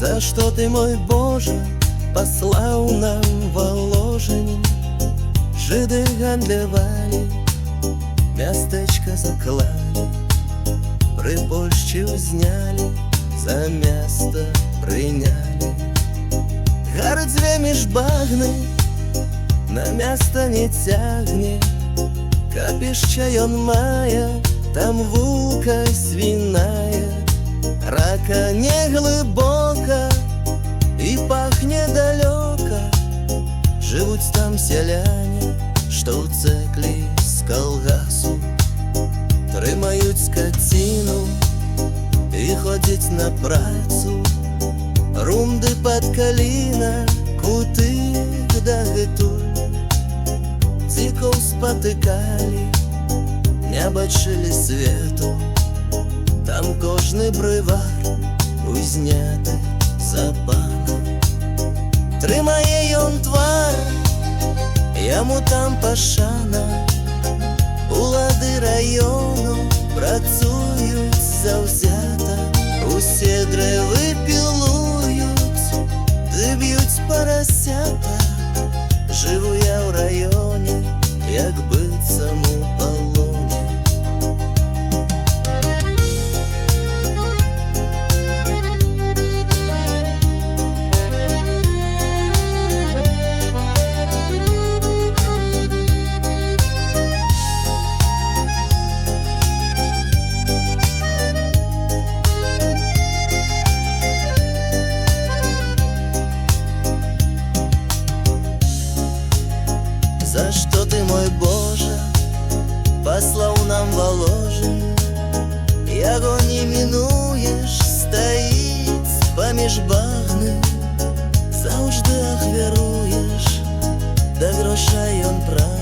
За што ты, мой Божа, паслаў нам валожень? Жыды гандлявалі, мястэчка заклалі, пры Польшчы ўзнялі, за места прынялі. Гарадзве між багны, на места не цягне, капішча ён мае, там вулка свіная. Рака не глыбока і пахне далёка, жывуць там сяляне, што ў цэклі з калгасу, трымаюць скаціну і ходзяць на працу. Рунды пад каліна, куты дагэтуль, дзікоў спатыкалі, не бачылі свету. Там кожны брывар узняты за пана. Трымае ён твар, яму там пашана. Улады раёну працуюць заўзята, усе дрэвы пілуюць, ды б'юць парасята. Жыву я ў раёне, як быццам у палоне. За што ты, мой Божа, паслаў нам валожень? Яго не мінуеш, стаіць паміж багны, заўжды ахвяруеш, да грошай ён прагне.